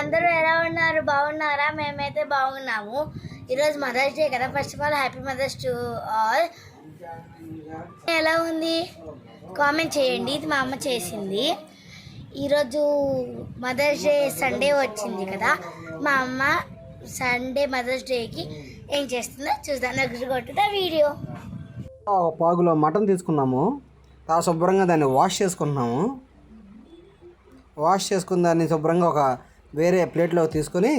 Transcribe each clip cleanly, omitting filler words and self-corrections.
అందరూ ఎలా ఉన్నారు? బాగున్నారా? మేమైతే బాగున్నాము. ఈరోజు మదర్స్ డే కదా. First of all happy mothers to all. ఎలా ఉంది కామెంట్ చేయండి. ఇది మా అమ్మ చేసింది. ఈరోజు మదర్స్ డే సండే వచ్చింది కదా. మా అమ్మ సండే మదర్స్ డేకి ఏం చేస్తుందో చూద్దాం. నాకు కొట్టుదా వీడియో. పాగులో మటన్ తీసుకున్నాము. శుభ్రంగా దాన్ని వాష్ చేసుకుంటున్నాము. వాష్ చేసుకున్న దాన్ని శుభ్రంగా ఒక వేరే ప్లేట్లో తీసుకొని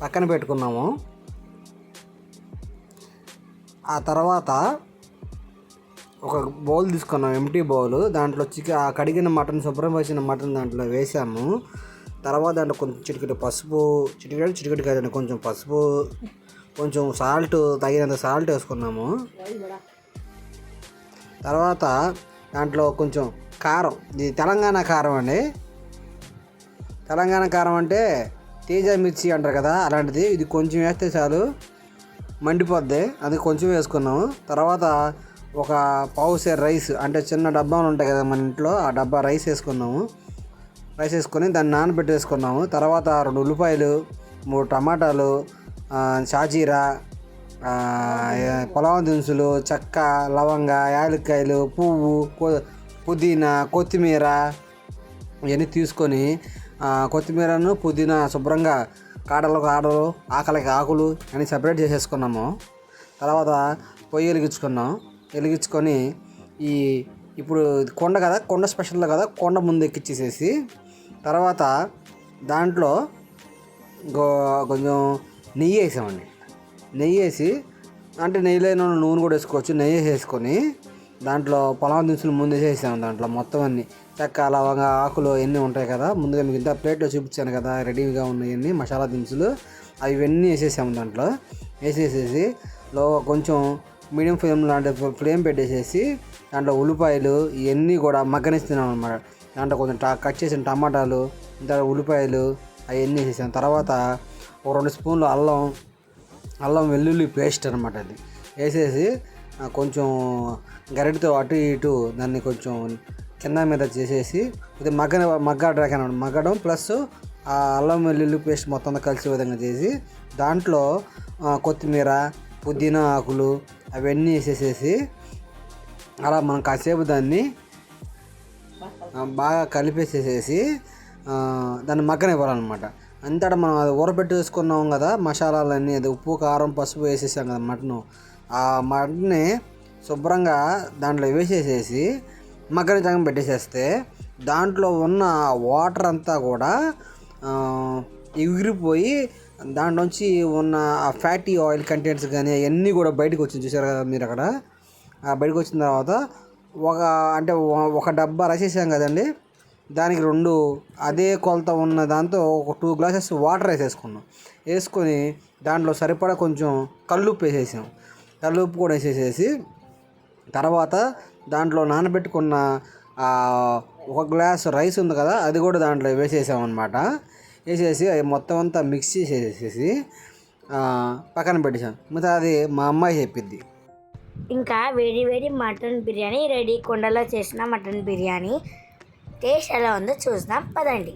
పక్కన పెట్టుకున్నాము. ఆ తర్వాత ఒక బౌల్ తీసుకున్నాం, ఎంటీ బౌల్. దాంట్లో ఆ కడిగిన మటన్, శుభ్రం వేసిన మటన్ దాంట్లో వేసాము. తర్వాత దాంట్లో కొంచెం చిటికెడు పసుపు, చిటికెడు కాదండి, కొంచెం పసుపు, కొంచెం సాల్ట్, తగినంత సాల్ట్ వేసుకున్నాము. తర్వాత దాంట్లో కొంచెం కారం, ఇది తెలంగాణ కారం అండి. తెలంగాణ కారం అంటే తేజ మిర్చి అంటారు కదా, అలాంటిది. ఇది కొంచెం వేస్తే చాలు, మండిపోద్ది. అది కొంచెం వేసుకున్నాము. తర్వాత ఒక పావు సేర్ రైస్, అంటే చిన్న డబ్బాలు ఉంటాయి కదా మన ఇంట్లో, ఆ డబ్బా రైస్ వేసుకున్నాము. రైస్ వేసుకొని దాన్ని నానబెట్టేసుకున్నాము. తర్వాత 2 ఉల్లిపాయలు, 3 టమాటాలు, షాజీరా, పొలవ దినుసులు, చెక్క, లవంగ, యాలక్కాయలు, పువ్వు, పుదీనా, కొత్తిమీర ఇవన్నీ తీసుకొని, కొత్తిమీరను పుదీనా శుభ్రంగా కాడలకు ఆకలికి ఆకులు అన్నీ సపరేట్ చేసేసుకున్నాము. తర్వాత పొయ్యి వెలిగించుకొని ఇప్పుడు కొండ కదా, కొండ స్పెషల్ కదా, కొండ ముందు ఎక్కిచ్చేసేసి తర్వాత దాంట్లో కొంచెం నెయ్యి వేసామండి. నెయ్యి వేసి, అంటే నెయ్యిలో నూనె కూడా వేసుకోవచ్చు. నెయ్యి వేసుకొని దాంట్లో పొలం దినుసులు ముందు వేసేసాము. దాంట్లో మొత్తం అన్నీ చెక్క, లవంగ, ఆకులు ఎన్ని ఉంటాయి కదా, ముందుగా మీకు ఇంత ప్లేట్లో చూపించాను కదా రెడీగా ఉన్నాయన్నీ మసాలా దినుసులు, అవి ఇవన్నీ వేసేసాము. దాంట్లో వేసేసేసి కొంచెం మీడియం ఫ్లేమ్ లాంటి ఫ్లేమ్ పెట్టేసేసి దాంట్లో ఉల్లిపాయలు ఇవన్నీ కూడా మగ్గనిస్తున్నాం అనమాట. దాంట్లో కొంచెం కట్ చేసిన టమాటాలు, ఉల్లిపాయలు అవన్నీ వేసేసాం. తర్వాత ఒక 2 స్పూన్లు అల్లం వెల్లుల్లి పేస్ట్ అనమాట. అది వేసేసి కొంచెం గరిటతో అటు ఇటు దాన్ని కొంచెం కింద మీద చేసేసి ఇది మగ్గడం ప్లస్ ఆ అల్లం వెల్లుల్లి పేస్ట్ మొత్తం కలిసే విధంగా చేసి దాంట్లో కొత్తిమీర, పుదీనా ఆకులు అవన్నీ వేసేసేసి అలా మనం కాసేపు దాన్ని బాగా కలిపేసేసేసి దాన్ని మగ్గనివ్వాలన్నమాట. అంతటా మనం అది ఊరబెట్టి వేసుకున్నాం కదా మసాలాలన్నీ, అది ఉప్పు, కారం, పసుపు వేసేసాం కదా మటను. ఆ మటన్ని శుభ్రంగా దాంట్లో వేసేసేసి మగ్గనితంగా పెట్టేసేస్తే దాంట్లో ఉన్న వాటర్ అంతా కూడా ఎగిరిపోయి దాంట్లోంచి ఉన్న ఆ ఫ్యాటీ ఆయిల్ కంటెంట్స్ కానీ అవన్నీ కూడా బయటకు వచ్చింది. చూసారు కదా మీరు అక్కడ. బయటకు వచ్చిన తర్వాత ఒక డబ్బా రైస్ వేసాం కదండి, దానికి 2 అదే కొలత ఉన్న దాంతో ఒక 2 గ్లాసెస్ వాటర్ వేసుకొని దాంట్లో సరిపడా కొంచెం కల్లుప్పు వేసేసాం. కల్లుప్పు కూడా వేసేసేసి తర్వాత దాంట్లో నానబెట్టుకున్న 1 గ్లాస్ రైస్ ఉంది కదా, అది కూడా దాంట్లో వేసేసామన్నమాట. వేసేసి అది మొత్తం అంతా మిక్స్ చేసేసేసి పక్కన పెట్టేసాం. మిగతా అది మా అమ్మాయి చెప్పిద్ది. ఇంకా వేడి మటన్ బిర్యానీ రెడీ. కొండలో చేసిన మటన్ బిర్యానీ టేస్ట్ ఎలా ఉందో చూద్దాం పదండి.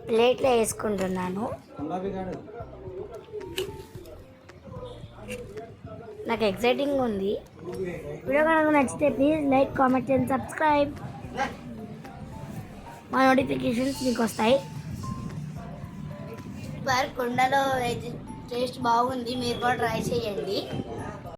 ప్లేట్లో వేసుకుంటున్నాను. నాకు ఎక్సైటింగ్ ఉంది. వీడియో కనుక నచ్చితే please like, comment and subscribe. మా నోటిఫికేషన్స్ మీకు వస్తాయి. కొండలో టేస్ట్ బాగుంది, మీరు కూడా ట్రై చేయండి.